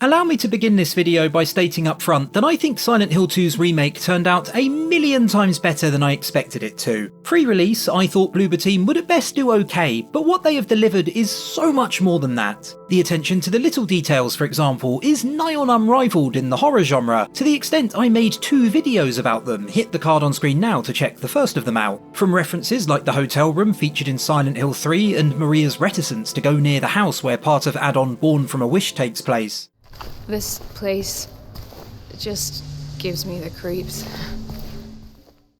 Allow me to begin this video by stating up front that I think Silent Hill 2's remake turned out a million times better than I expected it to. Pre-release, I thought Bloober Team would at best do okay, but what they have delivered is so much more than that. The attention to the little details, for example, is nigh on unrivaled in the horror genre, to the extent I made 2 videos about them. Hit the card on screen now to check the first of them out. From references like the hotel room featured in Silent Hill 3 and Maria's reticence to go near the house where part of add-on Born from a Wish takes place. This place just gives me the creeps.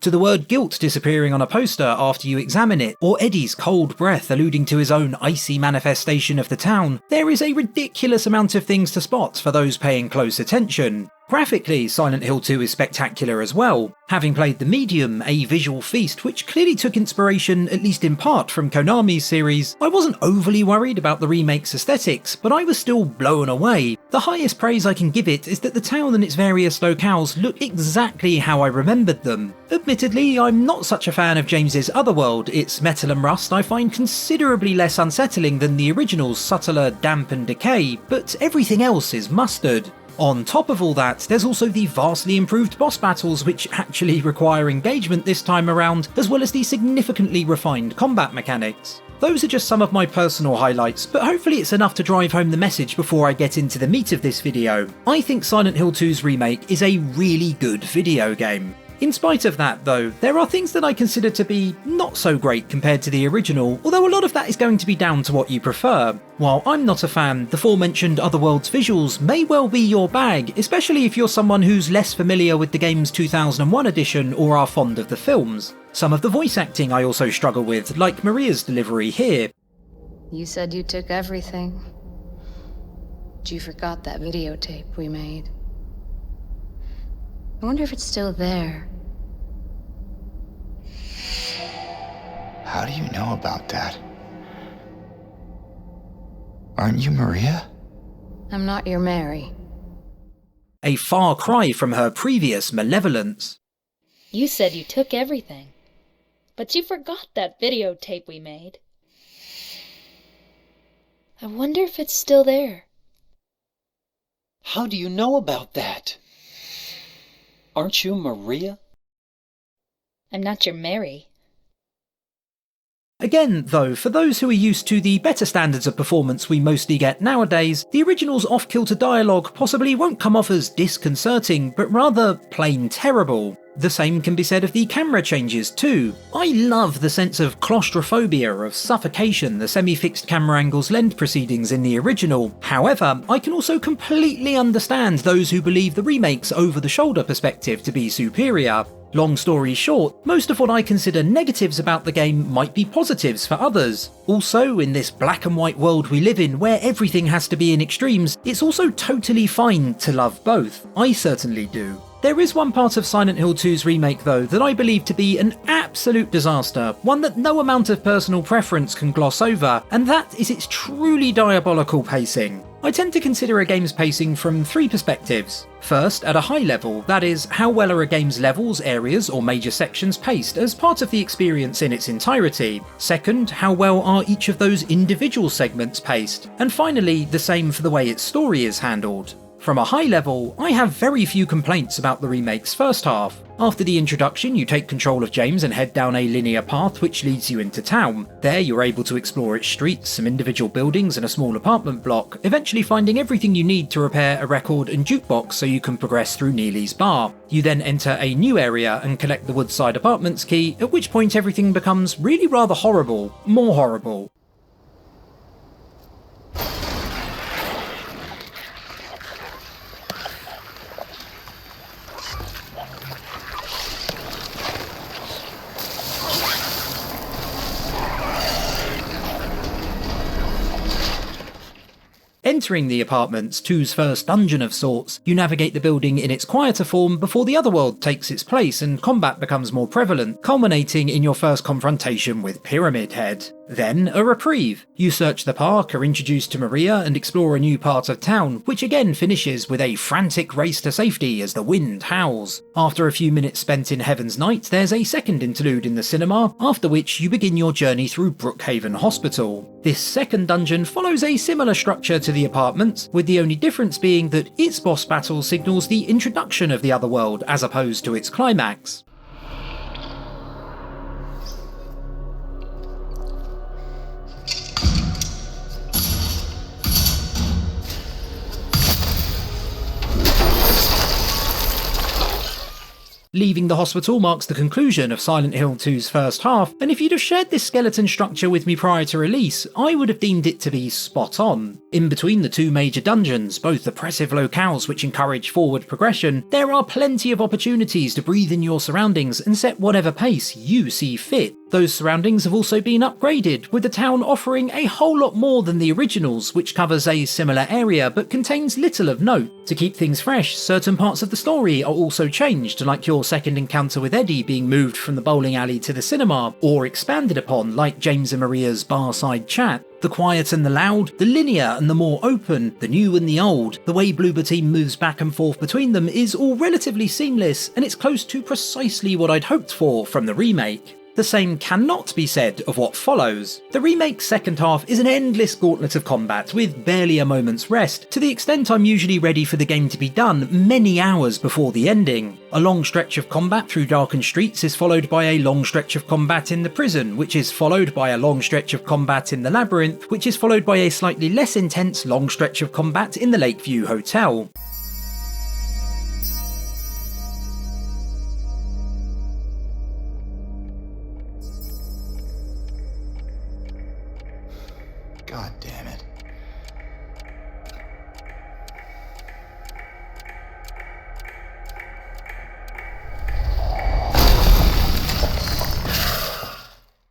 To the word guilt disappearing on a poster after you examine it, or Eddie's cold breath alluding to his own icy manifestation of the town, there is a ridiculous amount of things to spot for those paying close attention. Graphically, Silent Hill 2 is spectacular as well. Having played The Medium, a visual feast which clearly took inspiration, at least in part, from Konami's series, I wasn't overly worried about the remake's aesthetics, but I was still blown away. The highest praise I can give it is that the town and its various locales look exactly how I remembered them. Admittedly, I'm not such a fan of James's Otherworld. Its metal and rust I find considerably less unsettling than the original's subtler damp and decay, but everything else is mustard. On top of all that, there's also the vastly improved boss battles which actually require engagement this time around, as well as the significantly refined combat mechanics. Those are just some of my personal highlights, but hopefully it's enough to drive home the message before I get into the meat of this video. I think Silent Hill 2's remake is a really good video game. In spite of that though, there are things that I consider to be not so great compared to the original, although a lot of that is going to be down to what you prefer. While I'm not a fan, the aforementioned Otherworld's visuals may well be your bag, especially if you're someone who's less familiar with the game's 2001 edition or are fond of the films. Some of the voice acting I also struggle with, like Maria's delivery here. You said you took everything. But you forgot that videotape we made. I wonder if it's still there. How do you know about that? Aren't you Maria? I'm not your Mary. A far cry from her previous malevolence. You said you took everything, but you forgot that videotape we made. I wonder if it's still there. How do you know about that? Aren't you Maria? I'm not your Mary. Again, though, for those who are used to the better standards of performance we mostly get nowadays, the original's off-kilter dialogue possibly won't come off as disconcerting, but rather plain terrible. The same can be said of the camera changes too. I love the sense of claustrophobia, of suffocation the semi-fixed camera angles lend proceedings in the original. However, I can also completely understand those who believe the remake's over-the-shoulder perspective to be superior. Long story short, most of what I consider negatives about the game might be positives for others. Also, in this black and white world we live in where everything has to be in extremes, it's also totally fine to love both. I certainly do. There is one part of Silent Hill 2's remake though that I believe to be an absolute disaster, one that no amount of personal preference can gloss over, and that is its truly diabolical pacing. I tend to consider a game's pacing from 3 perspectives. First, at a high level, that is, how well are a game's levels, areas, or major sections paced as part of the experience in its entirety. Second, how well are each of those individual segments paced. And finally, the same for the way its story is handled. From a high level, I have very few complaints about the remake's first half. After the introduction, you take control of James and head down a linear path which leads you into town. There you're able to explore its streets, some individual buildings and a small apartment block, eventually finding everything you need to repair a record and jukebox so you can progress through Neely's bar. You then enter a new area and collect the Woodside Apartments key, at which point everything becomes really rather horrible. More horrible. Entering the apartments, 2's first dungeon of sorts, you navigate the building in its quieter form before the Otherworld takes its place and combat becomes more prevalent, culminating in your first confrontation with Pyramid Head. Then, a reprieve. You search the park, are introduced to Maria, and explore a new part of town, which again finishes with a frantic race to safety as the wind howls. After a few minutes spent in Heaven's Night, there's a second interlude in the cinema, after which you begin your journey through Brookhaven Hospital. This second dungeon follows a similar structure to the apartments, with the only difference being that its boss battle signals the introduction of the other world as opposed to its climax. Leaving the hospital marks the conclusion of Silent Hill 2's first half, and if you'd have shared this skeleton structure with me prior to release, I would have deemed it to be spot on. In between the two major dungeons, both oppressive locales which encourage forward progression, there are plenty of opportunities to breathe in your surroundings and set whatever pace you see fit. Those surroundings have also been upgraded, with the town offering a whole lot more than the originals, which covers a similar area but contains little of note. To keep things fresh, certain parts of the story are also changed, like your second encounter with Eddie being moved from the bowling alley to the cinema, or expanded upon, like James and Maria's bar-side chat. The quiet and the loud, the linear and the more open, the new and the old, the way Bloober Team moves back and forth between them is all relatively seamless, and it's close to precisely what I'd hoped for from the remake. The same cannot be said of what follows. The remake's second half is an endless gauntlet of combat with barely a moment's rest, to the extent I'm usually ready for the game to be done many hours before the ending. A long stretch of combat through darkened streets is followed by a long stretch of combat in the prison, which is followed by a long stretch of combat in the labyrinth, which is followed by a slightly less intense long stretch of combat in the Lakeview Hotel. God damn it.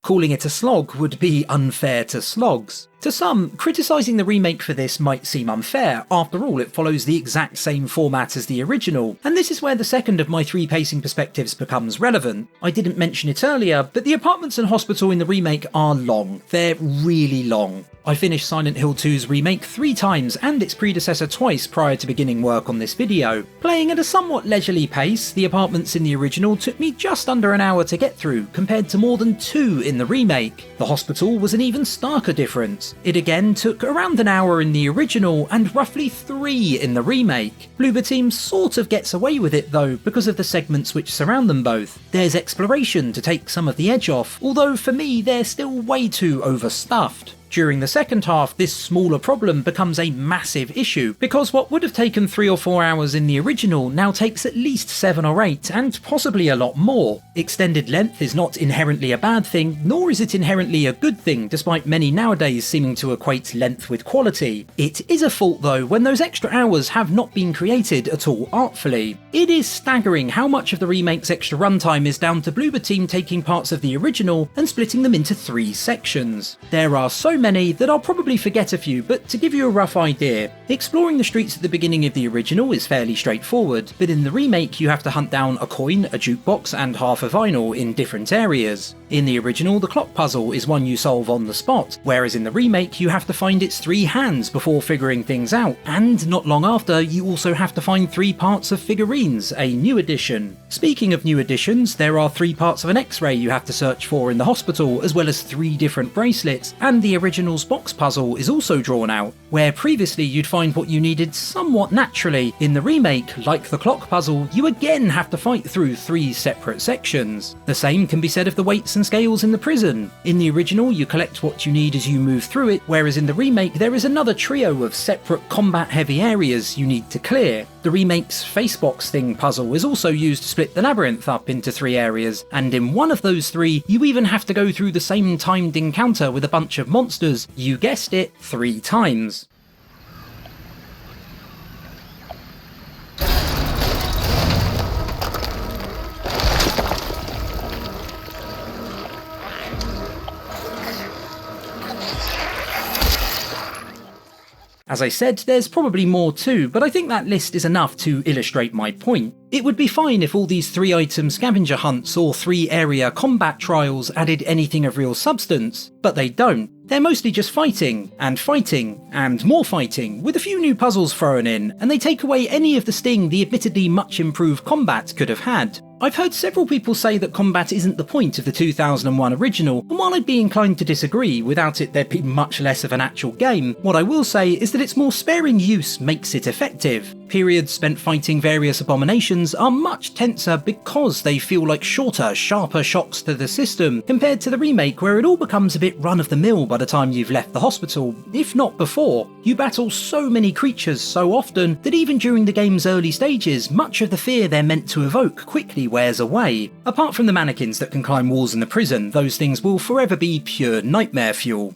Calling it a slog would be unfair to slogs. To some, criticising the remake for this might seem unfair. After all, it follows the exact same format as the original, and this is where the second of my three pacing perspectives becomes relevant. I didn't mention it earlier, but the apartments and hospital in the remake are long. They're really long. I finished Silent Hill 2's remake 3 times and its predecessor twice prior to beginning work on this video. Playing at a somewhat leisurely pace, the apartments in the original took me just under an hour to get through, compared to more than 2 in the remake. The hospital was an even starker difference. It again took around an hour in the original and roughly 3 in the remake. Bloober Team sort of gets away with it though, because of the segments which surround them both. There's exploration to take some of the edge off, although for me they're still way too overstuffed. During the second half, this smaller problem becomes a massive issue, because what would have taken 3 or 4 hours in the original now takes at least 7 or 8, and possibly a lot more. Extended length is not inherently a bad thing, nor is it inherently a good thing, despite many nowadays seeming to equate length with quality. It is a fault though when those extra hours have not been created at all artfully. It is staggering how much of the remake's extra runtime is down to Bloober Team taking parts of the original and splitting them into 3 sections. There are so many that I'll probably forget a few, but to give you a rough idea, exploring the streets at the beginning of the original is fairly straightforward, but in the remake you have to hunt down a coin, a jukebox and half a vinyl in different areas. In the original, the clock puzzle is one you solve on the spot, whereas in the remake you have to find its 3 hands before figuring things out, and not long after you also have to find 3 parts of figurines, a new addition. Speaking of new additions, there are 3 parts of an X-ray you have to search for in the hospital, as well as 3 different bracelets, and the original's box puzzle is also drawn out. Where previously you'd find what you needed somewhat naturally, in the remake, like the clock puzzle, you again have to fight through 3 separate sections. The same can be said of the weights and scales in the prison. In the original, you collect what you need as you move through it, whereas in the remake there is another trio of separate combat-heavy areas you need to clear. The remake's facebox thing puzzle is also used to split the labyrinth up into 3 areas, and in one of those 3, you even have to go through the same timed encounter with a bunch of monsters, you guessed it, 3 times. As I said, there's probably more too, but I think that list is enough to illustrate my point. It would be fine if all these 3-item scavenger hunts or 3-area combat trials added anything of real substance, but they don't. They're mostly just fighting, and more fighting, with a few new puzzles thrown in, and they take away any of the sting the admittedly much improved combat could have had. I've heard several people say that combat isn't the point of the 2001 original, and while I'd be inclined to disagree, without it there'd be much less of an actual game, what I will say is that its more sparing use makes it effective. Periods spent fighting various abominations are much tenser because they feel like shorter, sharper shocks to the system, compared to the remake where it all becomes a bit run-of-the-mill by the time you've left the hospital, if not before. You battle so many creatures so often that even during the game's early stages, much of the fear they're meant to evoke quickly wears away. Apart from the mannequins that can climb walls in the prison, those things will forever be pure nightmare fuel.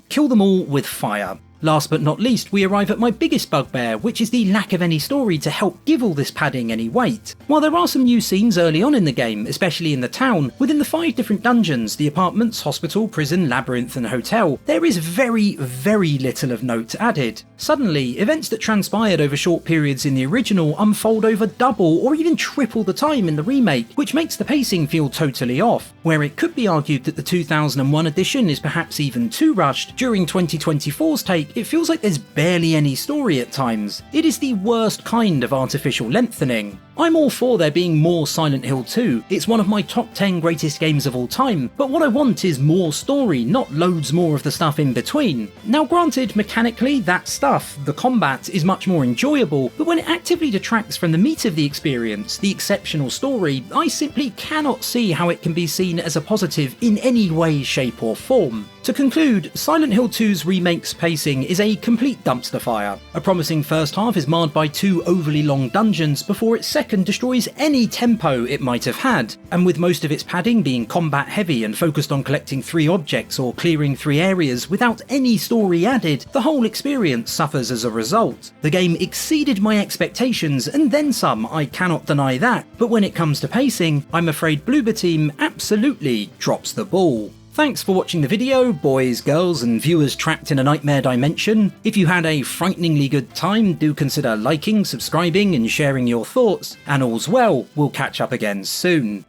Kill them all with fire. Last but not least, we arrive at my biggest bugbear, which is the lack of any story to help give all this padding any weight. While there are some new scenes early on in the game, especially in the town, within the 5 different dungeons, the apartments, hospital, prison, labyrinth and hotel, there is very, very little of note added. Suddenly, events that transpired over short periods in the original unfold over double or even triple the time in the remake, which makes the pacing feel totally off. Where it could be argued that the 2001 edition is perhaps even too rushed, during 2024's take, it feels like there's barely any story at times. It is the worst kind of artificial lengthening. I'm all for there being more Silent Hill 2, it's one of my top 10 greatest games of all time, but what I want is more story, not loads more of the stuff in between. Now granted, mechanically, that stuff, the combat, is much more enjoyable, but when it actively detracts from the meat of the experience, the exceptional story, I simply cannot see how it can be seen as a positive in any way, shape or form. To conclude, Silent Hill 2's remake's pacing is a complete dumpster fire. A promising first half is marred by 2 overly long dungeons before its second destroys any tempo it might have had, and with most of its padding being combat heavy and focused on collecting 3 objects or clearing 3 areas without any story added, the whole experience suffers as a result. The game exceeded my expectations and then some, I cannot deny that, but when it comes to pacing, I'm afraid Bloober Team absolutely drops the ball. Thanks for watching the video, boys, girls and viewers trapped in a nightmare dimension. If you had a frighteningly good time, do consider liking, subscribing and sharing your thoughts, and all's well, we'll catch up again soon.